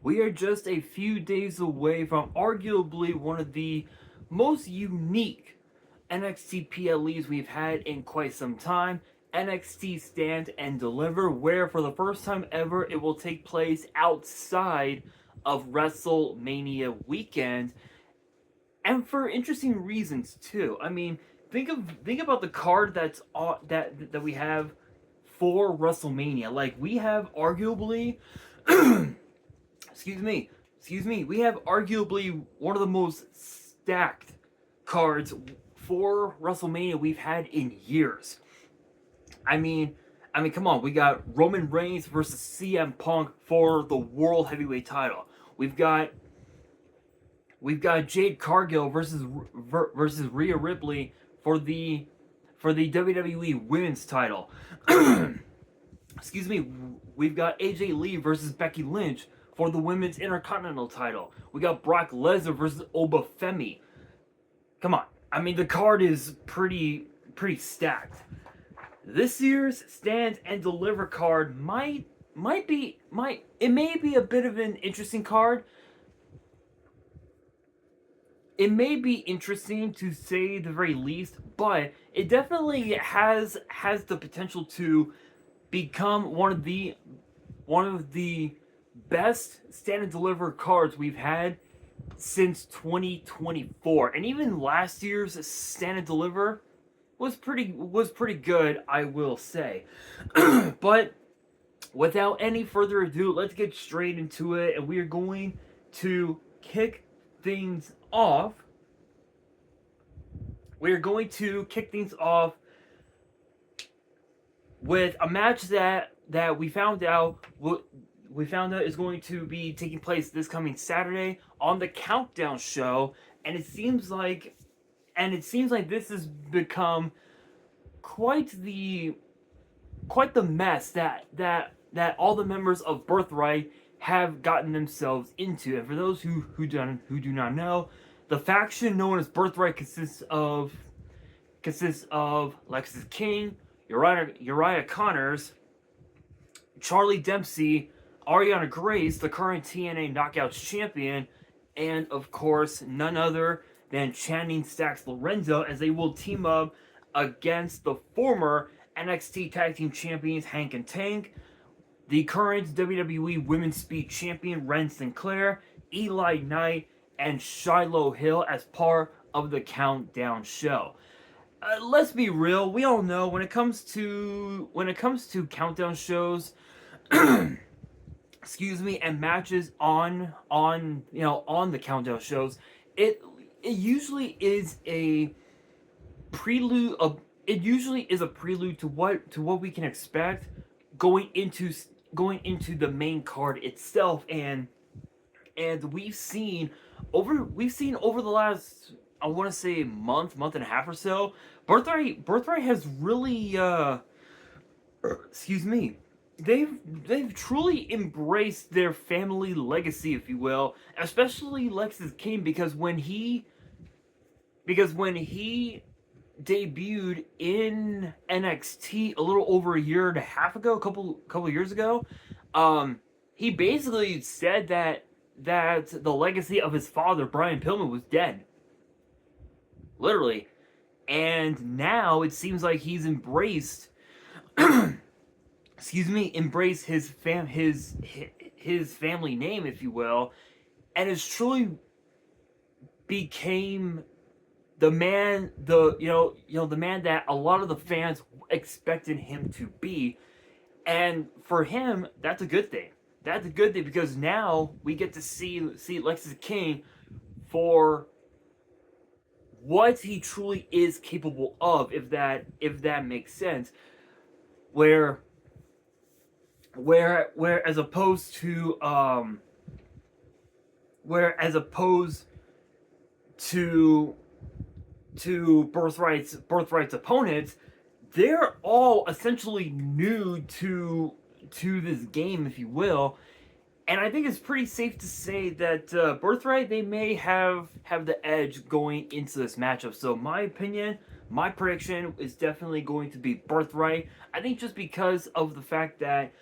We are just a few days away from arguably one of the most unique NXT PLEs we've had in quite some time. NXT Stand and Deliver, where for the first time ever it will take place outside of WrestleMania weekend, and for interesting reasons too. I mean, think about the card that we have for WrestleMania. Like, we have arguably excuse me, we have arguably one of the most stacked cards for WrestleMania we've had in years. I mean, come on. We got Roman Reigns versus CM Punk for the World Heavyweight Title. We've got Jade Cargill versus Rhea Ripley for the WWE Women's Title. Excuse me. We've got AJ Lee versus Becky Lynch for the Women's Intercontinental Title. We got Brock Lesnar versus Oba Femi. Come on. I mean, the card is pretty stacked. This year's Stand and Deliver card it may be a bit of an interesting card. It may be interesting to say the very least, but it definitely has the potential to become one of the best Stand and Deliver cards we've had since 2024. And even last year's Stand and Deliver was pretty good, I will say. But without any further ado, let's get straight into it, and we are going to kick things off. With a match that we found out is going to be taking place this coming Saturday on the Countdown show, and it seems like this has become quite the mess that all the members of Birthright have gotten themselves into. And for those who do not know, the faction known as Birthright consists of Lexis King, Uriah Connors, Charlie Dempsey, Ariana Grace, the current TNA Knockouts champion, and of course none other than Channing Stacks Lorenzo, as they will team up against the former NXT Tag Team Champions Hank and Tank, the current WWE Women's Speed Champion Ren Sinclair, Eli Knight, and Shiloh Hill as part of the Countdown show. Let's be real, we all know when it comes to Countdown shows, excuse me, and matches on the Countdown shows, it usually is a prelude. It usually is a prelude to what we can expect going into the main card itself, and we've seen over the last, I want to say, month and a half or so, Birthright has really excuse me, they've truly embraced their family legacy, if you will, especially Lexis King, because when he debuted in NXT a little over a year and a half ago, a couple years ago, he basically said that the legacy of his father, Brian Pillman, was dead. Literally. And now it seems like he's embraced embrace his family name, if you will, and has truly became the man that a lot of the fans expected him to be. And for him, that's a good thing. That's a good thing, because now we get to see Lexis King for what he truly is capable of, if that makes sense. Where as opposed to Birthright's opponents, they're all essentially new to this game, if you will. And I think it's pretty safe to say that Birthright, they may have the edge going into this matchup. So my opinion, my prediction is definitely going to be Birthright. I think just because of the fact that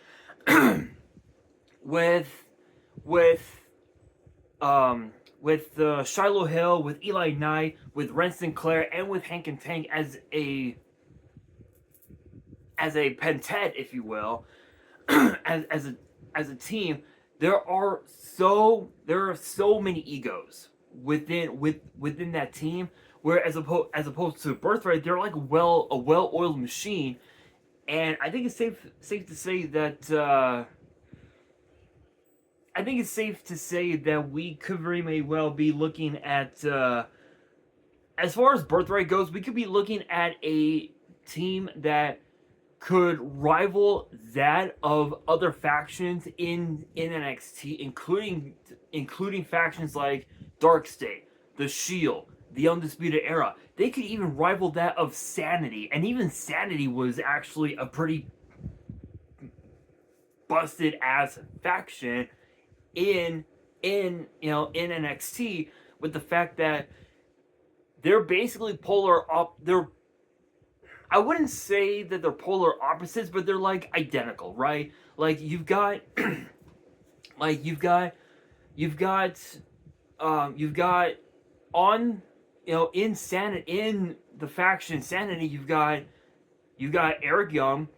with with Shiloh Hill, with Eli Knight, with Ren Sinclair, and with Hank and Tank as a pentet, if you will, as a team, there are so many egos within that team. Where as opposed to Birthright, they're like a well oiled machine, and I think it's safe to say that we could very may well be looking at as far as Birthright goes, we could be looking at a team that could rival that of other factions in NXT, including factions like Dark State, the Shield, the Undisputed Era. They could even rival that of Sanity, and even Sanity was actually a pretty busted ass faction in NXT, with the fact that they're basically they're, I wouldn't say that they're polar opposites, but they're like identical, right? Like you've got like you've got on in the faction Sanity, you've got Eric Young,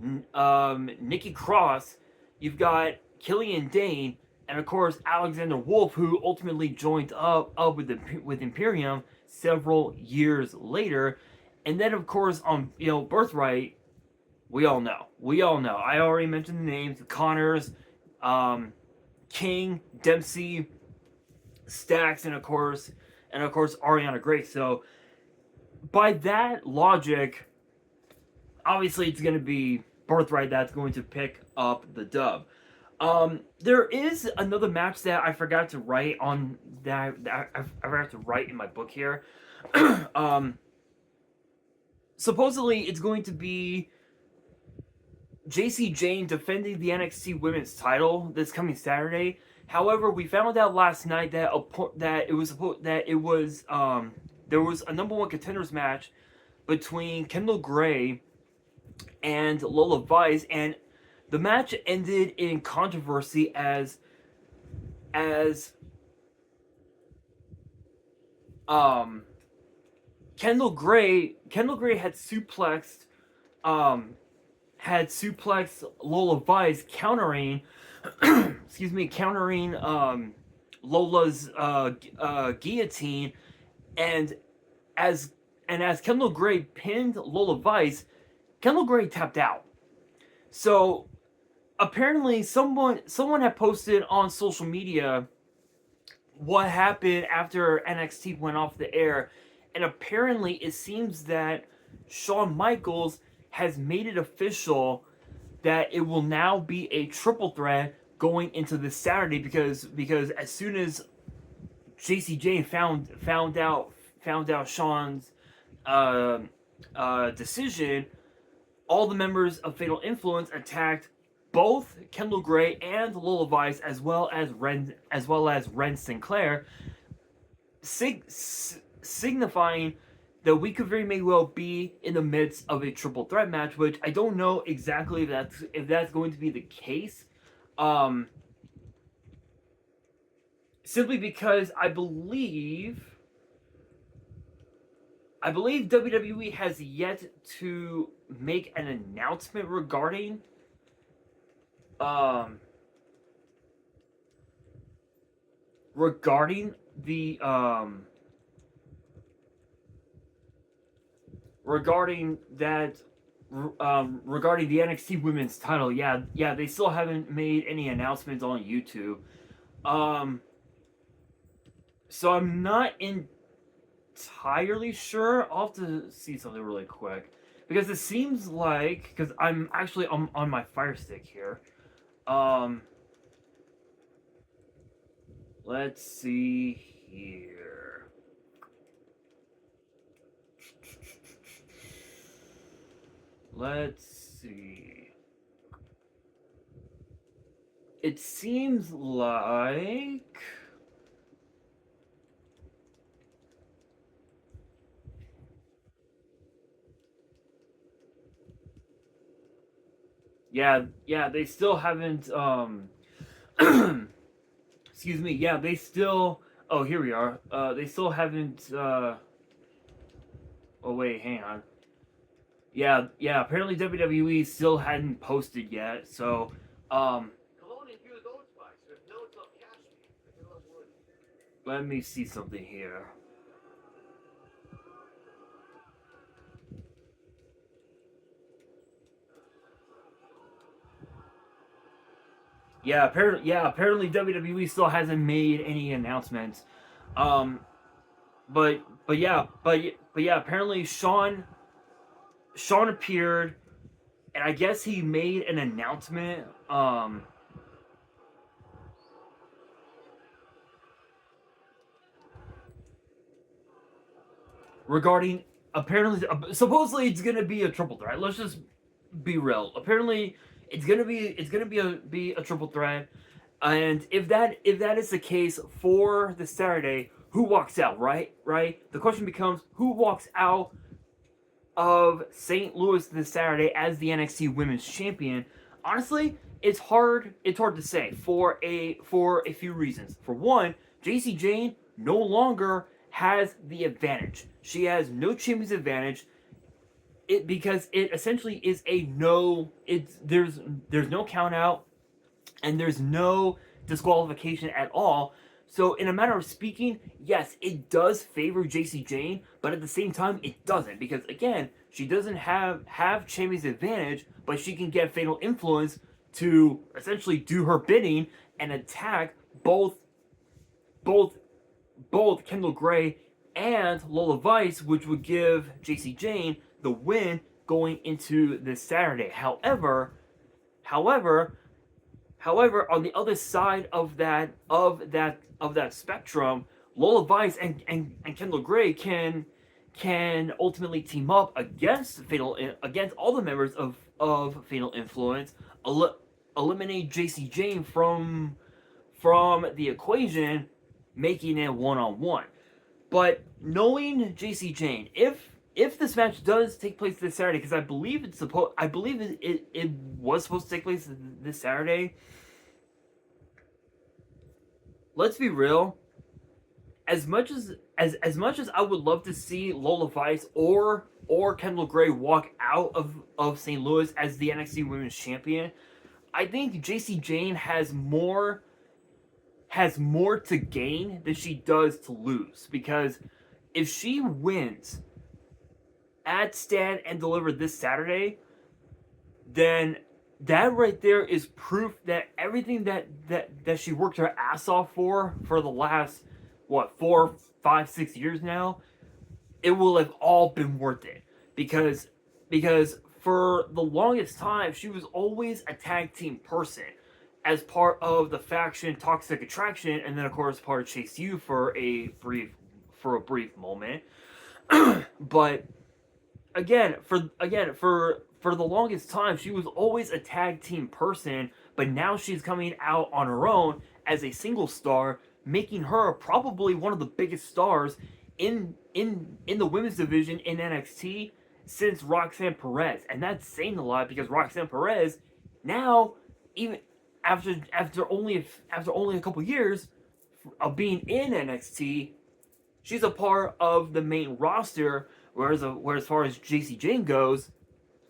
Nikki Cross, you've got Killian Dane, and of course Alexander Wolf, who ultimately joined up with Imperium several years later. And then of course on Birthright, we all know. I already mentioned the names: Connors, King, Dempsey, Stacks, and of course Ariana Grace. So by that logic, obviously it's going to be Birthright that's going to pick up the dub. There is another match that I forgot to write on that I forgot to write in my book here. Supposedly it's going to be JC Jane defending the NXT Women's title this coming Saturday. However, we found out last night that there was a number one contenders match between Kendall Gray and Lola Vice, and the match ended in controversy as Kendall Gray had suplexed Lola Vice, countering Lola's guillotine, and as Kendall Gray pinned Lola Vice, Kendall Gray tapped out. So apparently someone had posted on social media what happened after NXT went off the air, and apparently it seems that Shawn Michaels has made it official that it will now be a triple threat going into this Saturday, because as soon as JC Jane found out Shawn's decision, all the members of Fatal Influence attacked both Kendall Gray and Lola Vice, as well as Ren Sinclair, signifying that we could very may well be in the midst of a triple threat match, which I don't know exactly if that's going to be the case. Simply because I believe WWE has yet to make an announcement regarding the regarding the NXT Women's title. Yeah, they still haven't made any announcements on YouTube. So I'm not entirely sure. I'll have to see something really quick, because it seems like, because I'm actually on my Fire Stick here. Let's see here. Let's see. It seems like yeah, they still haven't excuse me. Yeah, they still. Oh, here we are. They still haven't. Oh wait, hang on. Yeah, yeah. Apparently WWE still hadn't posted yet. So, um, let me see something here. Apparently WWE still hasn't made any announcements. Um, but yeah, apparently Sean appeared, and I guess he made an announcement. Regarding apparently, supposedly it's gonna be a triple threat. Let's just be real. Apparently, it's gonna be a triple threat. And if that is the case for the Saturday, who walks out? Right. The question becomes who walks out of St. Louis this Saturday as the NXT Women's Champion. Honestly, it's hard. It's hard to say for a few reasons. For one, JC Jane no longer has the advantage. She has no champion's advantage. Because it essentially is a no. There's no count out and there's no disqualification at all. So, in a matter of speaking, yes, it does favor JC Jane, but at the same time, it doesn't because again, she doesn't have champion's advantage, but she can get fatal influence to essentially do her bidding and attack both both Kendall Gray and Lola Vice, which would give JC Jane the win going into this Saturday. However, on the other side of that spectrum, Lola Vice and Kendall Gray can ultimately team up against all the members of Fatal Influence, eliminate JC Jane from the equation, making it 1-on-1. But knowing JC Jane, if this match does take place this Saturday, because I believe it was supposed to take place this Saturday. Let's be real. As much as I would love to see Lola Vice or Kendall Gray walk out of St. Louis as the NXT Women's Champion, I think JC Jane has more to gain than she does to lose, because if she wins at Stand and Deliver this Saturday, then that right there is proof that everything that she worked her ass off for the last 4, 5, 6 years now, it will have all been worth it, because for the longest time she was always a tag team person as part of the faction Toxic Attraction, and then of course part of Chase U for a brief moment. But for the longest time she was always a tag team person, but now she's coming out on her own as a single star, making her probably one of the biggest stars in the women's division in NXT since Roxanne Perez. And that's saying a lot, because Roxanne Perez now, even after only a couple years of being in NXT, she's a part of the main roster. Whereas as far as JC Jane goes,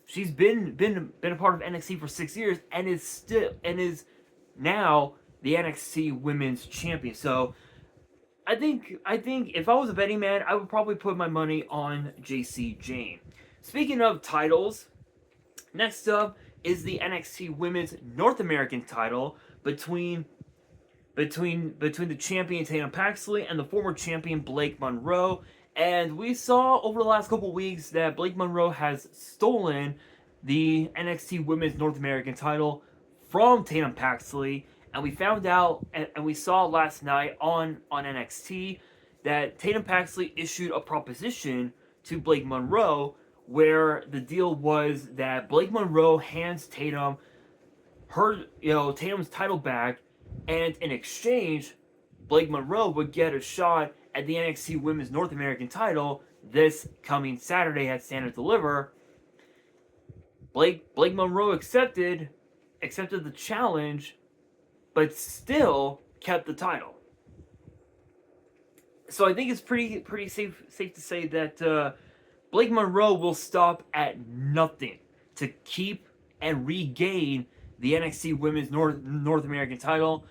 she's been a part of NXT for 6 years and is now the NXT Women's Champion. So I think if I was a betting man, I would probably put my money on JC Jane. Speaking of titles, next up is the NXT Women's North American title between the champion Tatum Paxley and the former champion Blake Monroe. And we saw over the last couple weeks that Blake Monroe has stolen the NXT Women's North American title from Tatum Paxley. And we found out, and we saw last night on NXT, that Tatum Paxley issued a proposition to Blake Monroe, where the deal was that Blake Monroe hands Tatum Tatum's title back, and in exchange, Blake Monroe would get a shot at the NXT Women's North American title this coming Saturday at Stand and Deliver. Blake Monroe accepted the challenge, but still kept the title. So I think it's pretty safe to say that Blake Monroe will stop at nothing to keep and regain the NXT Women's North American title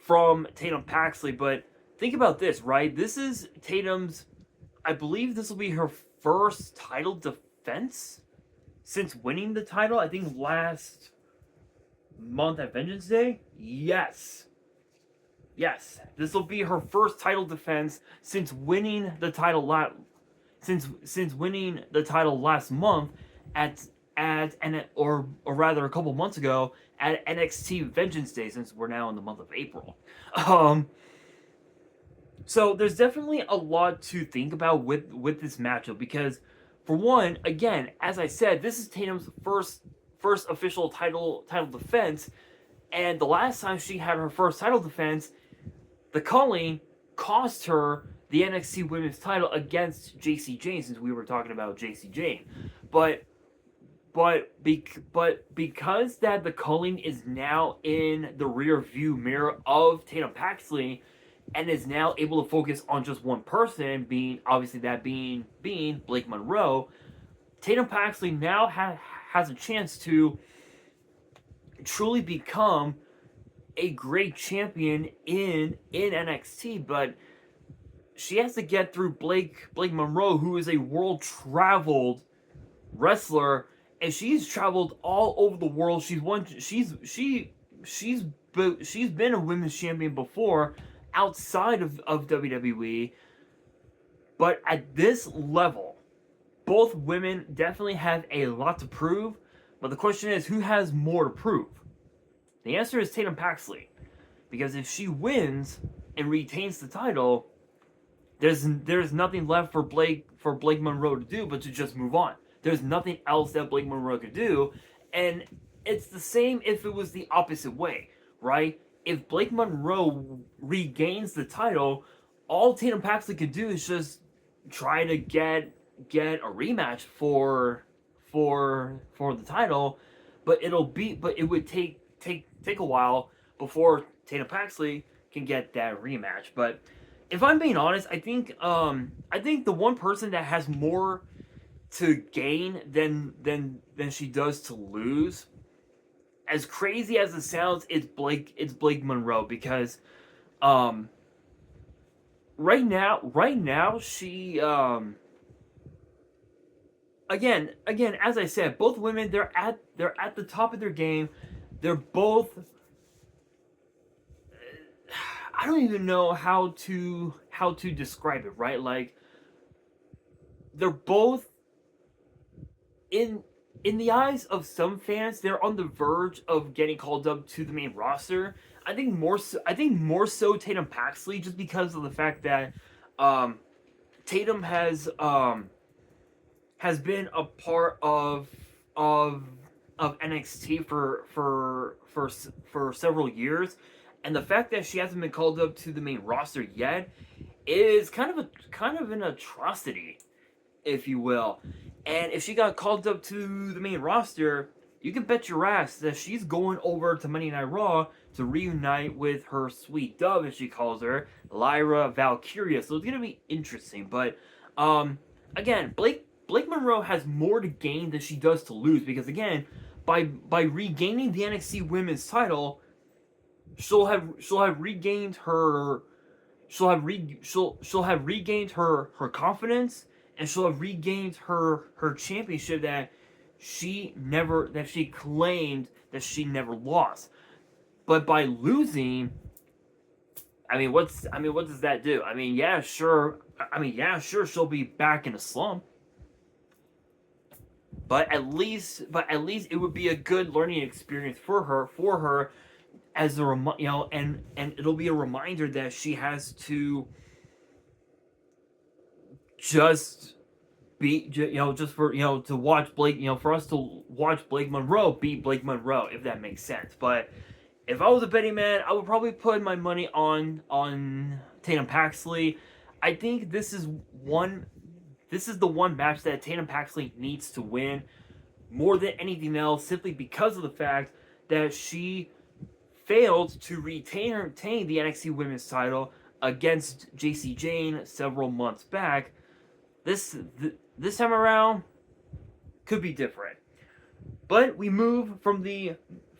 from Tatum Paxley. But think about this, right? This is Tatum's, I believe this will be her first title defense since winning the title, I think last month at Vengeance Day. Yes, this will be her first title defense since winning the title since winning the title last month or rather a couple months ago at NXT Vengeance Day, since we're now in the month of April. So there's definitely a lot to think about with this matchup, because for one, again, as I said, this is Tatum's first official title defense, and the last time she had her first title defense, the culling cost her the NXT Women's title against JC Jane, since we were talking about JC Jane. But because that the culling is now in the rear view mirror of Tatum Paxley, and is now able to focus on just one person, being Blake Monroe, Tatum Paxley now has a chance to truly become a great champion in NXT, but she has to get through Blake Monroe, who is a world-traveled wrestler, and she's traveled all over the world. She's been a women's champion before outside of WWE, but at this level, both women definitely have a lot to prove. But the question is, who has more to prove? The answer is Tatum Paxley, because if she wins and retains the title, there's nothing left for Blake Monroe to do but to just move on. There's nothing else that Blake Monroe could do, and it's the same if it was the opposite way, right? If Blake Monroe regains the title, all Tatum Paxley could do is just try to get a rematch for the title, but it would take a while before Tatum Paxley can get that rematch. But if I'm being honest, I think the one person that has more to gain than she does to lose, as crazy as it sounds, it's Blake Monroe, because right now she again as I said, both women, they're at the top of their game. They're both, I don't even know how to describe it, right? Like, they're both in the eyes of some fans, they're on the verge of getting called up to the main roster. I think more so Tatum Paxley, just because of the fact that Tatum has been a part of NXT for several years, and the fact that she hasn't been called up to the main roster yet is kind of an atrocity, if you will. And if she got called up to the main roster, you can bet your ass that she's going over to Monday Night Raw to reunite with her sweet dove, as she calls her, Lyra Valkyria. So it's going to be interesting. But, again, Blake Monroe has more to gain than she does to lose. Because, again, by regaining the NXT Women's title, she'll have regained her confidence, and she'll have regained her championship that she claimed that she never lost. But by losing, what does that do? Yeah, sure she'll be back in a slump. But at least it would be a good learning experience for her as a and it'll be a reminder that she has to just be, just for, to watch Blake, for us to watch Blake Monroe beat Blake Monroe, if that makes sense. But if I was a betting man, I would probably put my money on Tatum Paxley. I think this is the one match that Tatum Paxley needs to win more than anything else, simply because of the fact that she failed to retain the NXT Women's title against JC Jane several months back. This time around could be different. But we move from the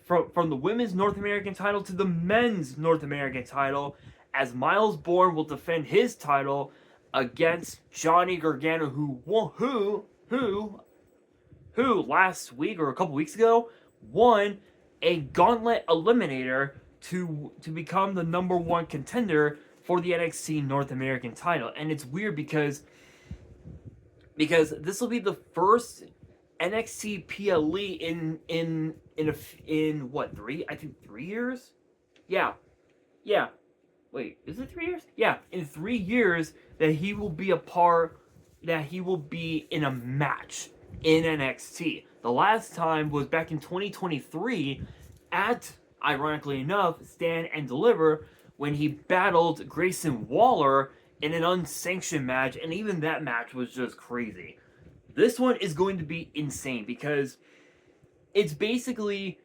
women's North American title to the men's North American title, as Miles Bourne will defend his title against Johnny Gargano, who last week or a couple weeks ago won a gauntlet eliminator to become the number one contender for the NXT North American title. And it's weird because this will be the first NXT PLE in what, 3 years? Yeah. Wait, is it 3 years? Yeah, in 3 years that he will be in a match in NXT. The last time was back in 2023 at, ironically enough, Stand and Deliver, when he battled Grayson Waller in an unsanctioned match, and even that match was just crazy. This one is going to be insane because it's basically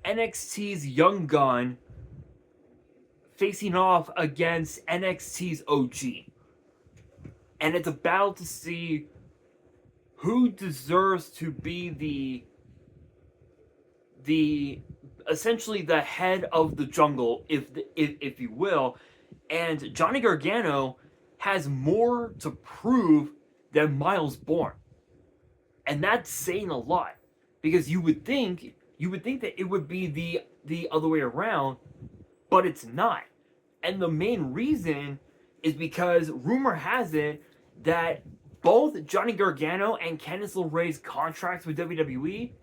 NXT's Young Gun facing off against NXT's OG. And it's a battle to see who deserves to be the essentially the head of the jungle, if you will. And Johnny Gargano has more to prove than Miles Bourne. And that's saying a lot, because you would think that it would be the other way around, but it's not. And the main reason is because rumor has it that both Johnny Gargano and Candice LeRae's contracts with WWE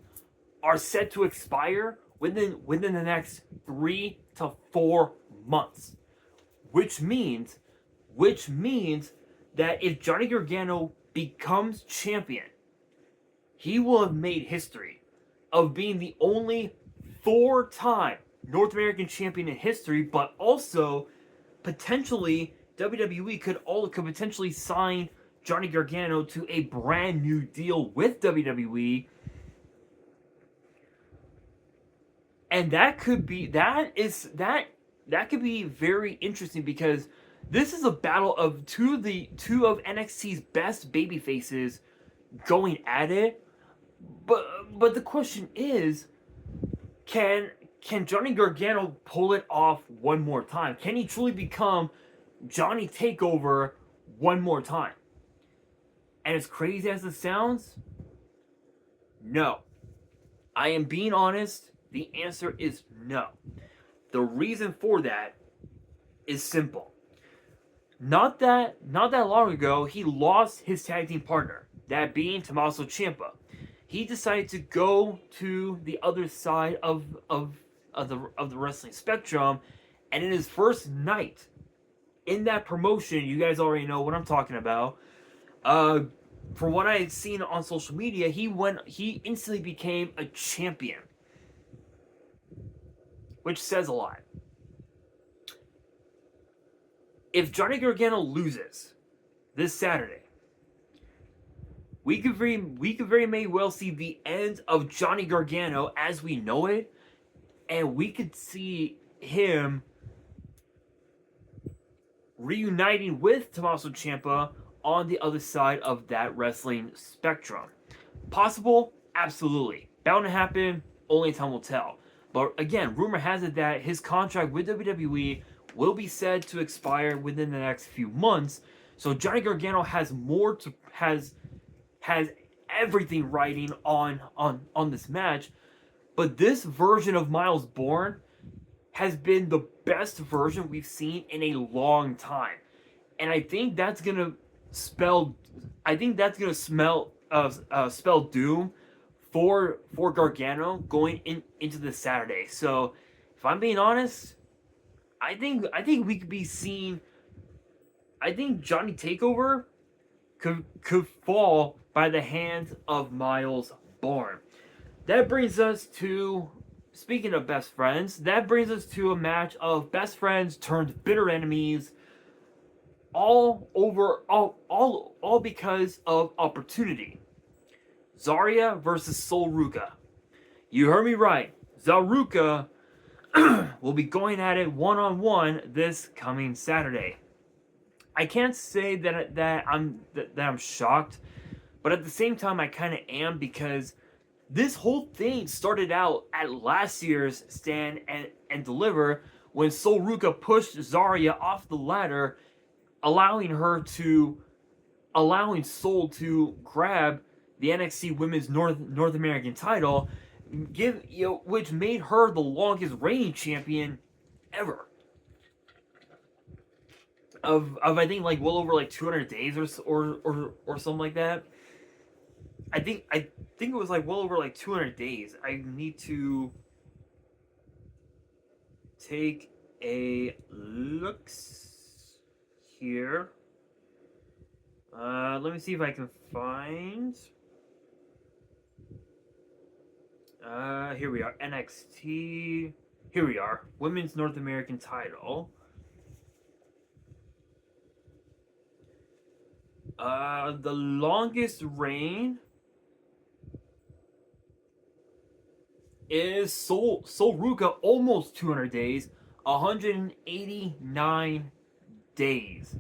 are set to expire within the next 3 to 4 months. Which means that if Johnny Gargano becomes champion, he will have made history of being the only 4-time North American champion in history, but also potentially WWE could potentially sign Johnny Gargano to a brand new deal with WWE. And that could be very interesting, because this is a battle of two of NXT's best baby faces going at it. But the question is, can Johnny Gargano pull it off one more time? Can he truly become Johnny Takeover one more time? And as crazy as it sounds, no. I am being honest. The answer is no. The reason for that is simple. Not that long ago, he lost his tag team partner, that being Tommaso Ciampa. He decided to go to the other side of the wrestling spectrum, and in his first night in that promotion, you guys already know what I'm talking about. From what I had seen on social media, he instantly became a champion, which says a lot. If Johnny Gargano loses this Saturday, we could very may well see the end of Johnny Gargano as we know it, and we could see him reuniting with Tommaso Ciampa on the other side of that wrestling spectrum. Possible? Absolutely. Bound to happen? Only time will tell. But again, rumor has it that his contract with WWE will be said to expire within the next few months. So Johnny Gargano has everything riding on this match. But this version of Miles Bourne has been the best version we've seen in a long time. And I think that's gonna spell doom for Gargano going into this Saturday. So if I'm being honest, I think we could be seeing, I think Johnny Takeover could fall by the hands of Miles Bourne. That brings us to, speaking of best friends, that brings us to a match of best friends turned bitter enemies, all because of opportunity. Zarya versus Sol Ruka. You heard me right. Zaruka will be going at it one-on-one this coming Saturday. I can't say that I'm shocked, but at the same time I kind of am, because this whole thing started out at last year's Stand and Deliver, when Sol Ruka pushed Zarya off the ladder, allowing Sol to grab the NXT Women's North American title, which made her the longest reigning champion ever. Of I think like well over like 200 days or something like that. I think it was like well over like 200 days. I need to take a look here. Let me see if I can find. Here we are. NXT. Here we are. Women's North American title. The longest reign is Sol Ruka, almost 200 days, 189 days.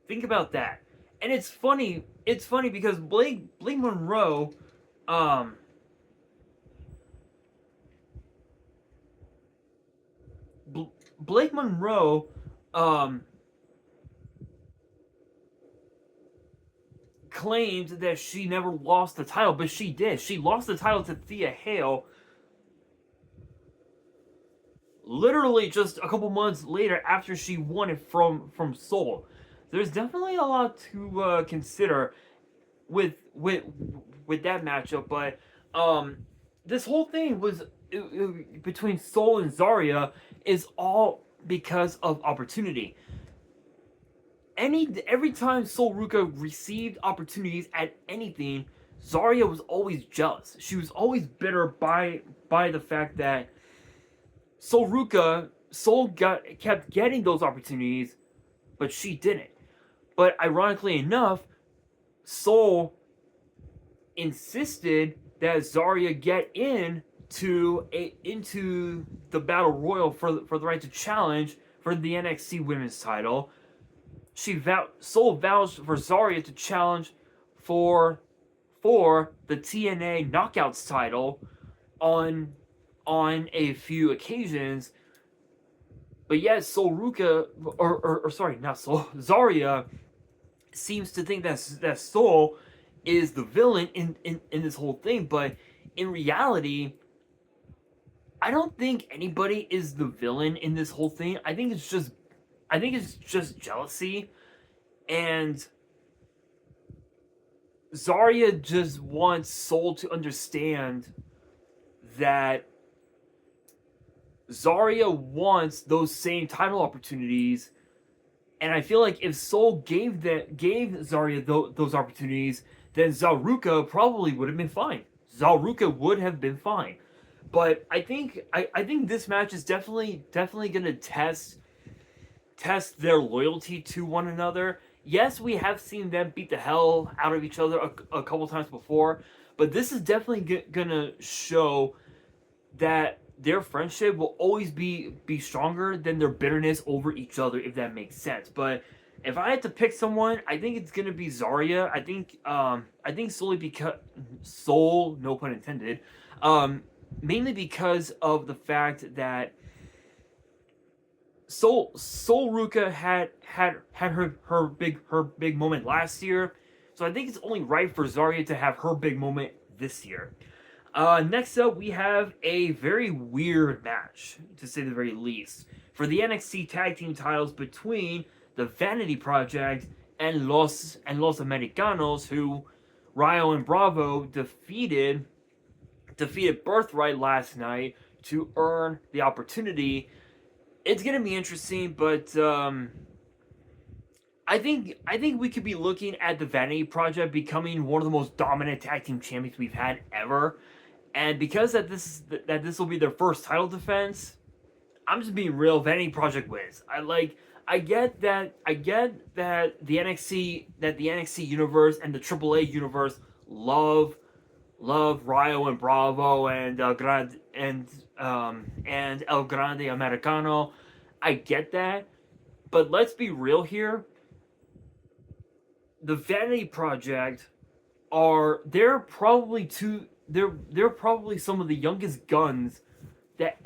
Think about that. And it's funny because Blake Monroe, Blake Monroe, claimed that she never lost the title, but she did. She lost the title to Thea Hale literally just a couple months later after she won it from Sol. There's definitely a lot to consider with that matchup, but this whole thing was between Sol and Zarya is all because of opportunity. Every time Sol Ruka received opportunities at anything, Zarya was always jealous. She was always bitter by the fact that Sol kept getting those opportunities, but she didn't. But ironically enough, Sol insisted that Zarya get into the Battle Royal for the right to challenge for the NXT Women's title. Sol vouched for Zarya to challenge for the TNA Knockouts title on a few occasions, but yet Zarya seems to think that Sol is the villain in this whole thing, but in reality, I don't think anybody is the villain in this whole thing. I think it's just jealousy, and Zarya just wants Sol to understand that Zarya wants those same title opportunities, and I feel like if Sol gave Zarya those opportunities, then Zaruka probably would have been fine. Zaruka would have been fine, but I think this match is definitely gonna test their loyalty to one another. Yes, we have seen them beat the hell out of each other a couple times before, but this is definitely gonna show that their friendship will always be stronger than their bitterness over each other, if that makes sense. But if I had to pick someone, I think it's gonna be Zarya. I think solely because Sol, no pun intended, mainly because of the fact that Sol Ruka had her big moment last year, so I think it's only right for Zarya to have her big moment this year. Next up, we have a very weird match, to say the very least, for the NXT Tag Team titles between the Vanity Project and Los Americanos, who Rayo and Bravo defeated Birthright last night to earn the opportunity. It's gonna be interesting, but I think we could be looking at the Vanity Project becoming one of the most dominant tag team champions we've had ever. And because this will be their first title defense, I'm just being real. Vanity Project wins. I get that the NXT universe and the AAA universe love love Rio and Bravo and El Grande Americano. I get that, but let's be real here. The Vanity Project they're probably they're probably some of the youngest guns that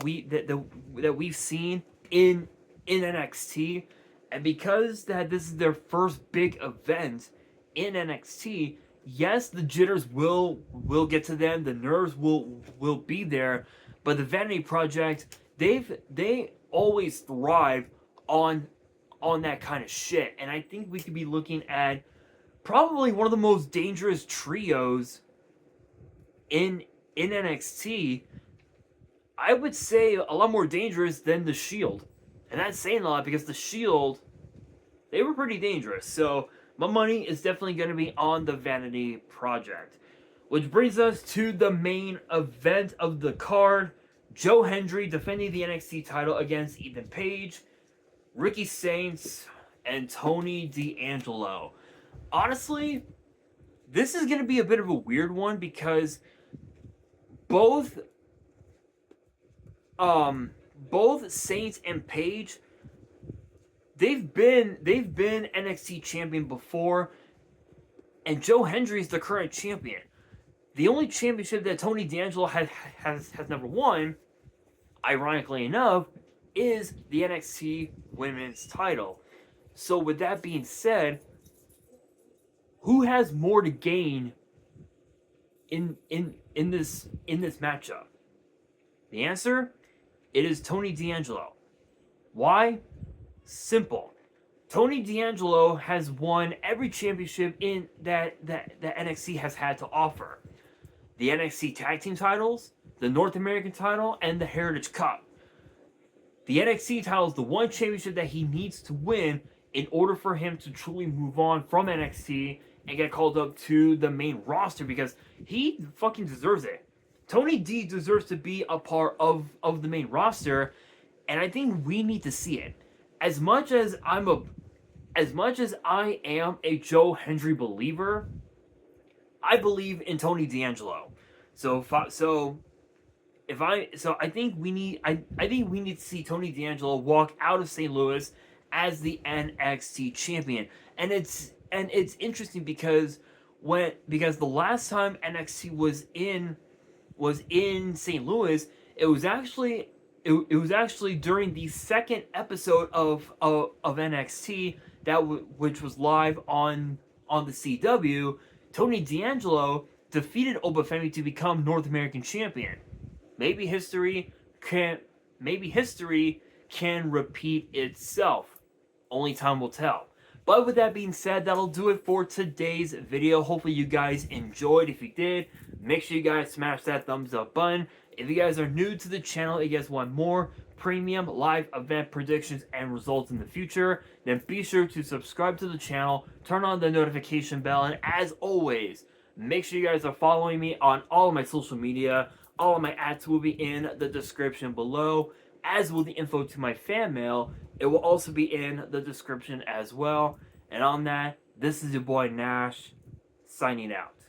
we've seen in NXT, and because that this is their first big event in NXT, yes, the jitters will get to them, the nerves will be there, but the Vanity Project, they always thrive on that kind of shit, and I think we could be looking at probably one of the most dangerous trios in NXT. I would say a lot more dangerous than the Shield. And that's saying a lot because the Shield, they were pretty dangerous. So my money is definitely going to be on the Vanity Project. Which brings us to the main event of the card. Joe Hendry defending the NXT title against Ethan Page, Ricky Saints, and Tony D'Angelo. Honestly, this is going to be a bit of a weird one because both Saints and Page, they've been NXT champion before, and Joe Hendry is the current champion. The only championship that Tony D'Angelo has never won, ironically enough, is the NXT Women's title. So with that being said, who has more to gain in this matchup? The answer, it is Tony D'Angelo. Why? Simple. Tony D'Angelo has won every championship in that NXT has had to offer. The NXT Tag Team titles, the North American title, and the Heritage Cup. The NXT title is the one championship that he needs to win in order for him to truly move on from NXT and get called up to the main roster, because he fucking deserves it. Tony D deserves to be a part of the main roster, and I think we need to see it. As much as I am a Joe Hendry believer, I believe in Tony D'Angelo. I think we need to see Tony D'Angelo walk out of St. Louis as the NXT champion. And it's interesting because the last time NXT was in St. Louis, it was actually during the second episode of NXT which was live on the CW. Tony D'Angelo defeated Obafemi to become North American champion. Maybe history can repeat itself. Only time will tell. But with that being said, that'll do it for today's video. Hopefully you guys enjoyed. If you did, make sure you guys smash that thumbs up button. If you guys are new to the channel and you guys want more premium live event predictions and results in the future, then be sure to subscribe to the channel, turn on the notification bell, and as always, make sure you guys are following me on all of my social media. All of my ads will be in the description below, as will the info to my fan mail. It will also be in the description as well. And on that, this is your boy Nash, signing out.